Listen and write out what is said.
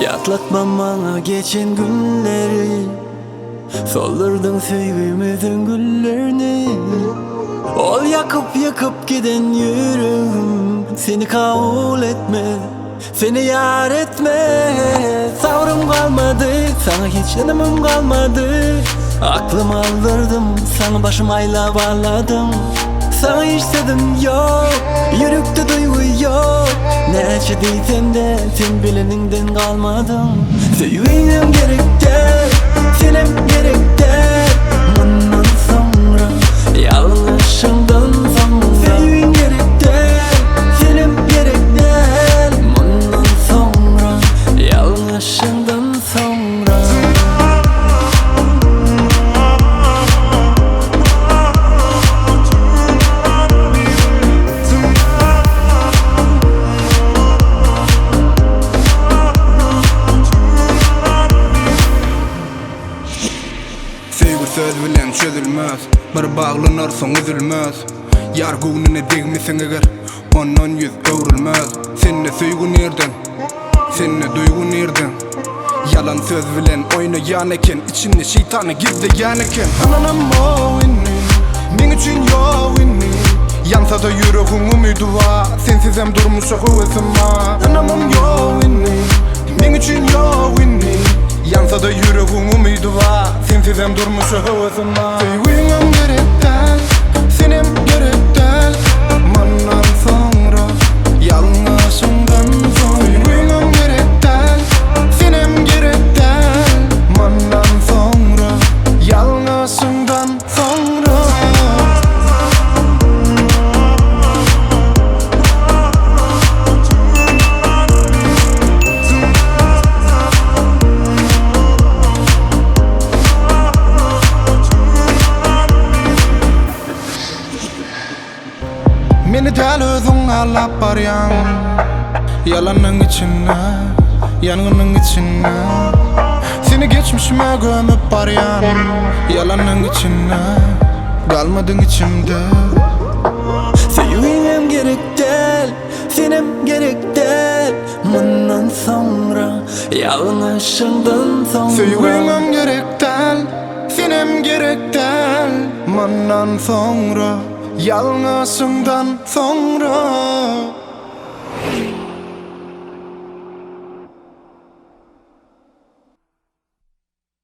Yatlatmam bana geçen günleri, soldurdun sevgimizin güllerini. Ol yakıp yakıp giden yüreğim, seni kabul etme, seni yar etme. Sabrım kalmadı, sana hiç yanımım kalmadı. Aklımı aldırdım, sana başım ayla bağladım. Sana hiç tadım yok, yürekte duygu yok. Ne çediysen de sen bileninden kalmadım. Sevgilim gerek de, senem gerek de. Bundan sonra, yanlışımdan sonra. Sevgin gerek de, senem gerek de. Bundan sonra, yanlışımdan sonra. Sevgi söz bilen çözülmez, bir bağlanırsan üzülmez. Yar göwnüne degmeseň eger, ondan yüz öwrülmez. Senne söýgü nerden, senne duygu nerden? Yalan söz bilen oynayan eken, içinde şeytanı gizleyen eken. Ananam o inni, men üçün ýok inni. Yansa da yüreğin umydy var, sensiz hem durmuşa hıvısıma. Anamam ýok inni, men üçün ýok inni. Yansa da yüreğin umydy var, sensiz hem durmuşa hıvısıma. Sevgilim gerek del, senem gerek del. Mandan sonra, yanlışımdan sonra. Sevgilim gerek del, senem gerek del. Mandan sonra, yanlışımdan sonra. Meni däl özüň alap barýan, yalanyň içinde, ýanganyň içinde. Seni geçmişime gömüp barýan, yalanyň içinde, galmadyň içimde. Sevgilim gerek del, senem gerek del. Bundan sonra, yanlışımdan sonra. Sevgilim gerek del, senem gerek del. Mandan sonra, yalnızımdan sonra.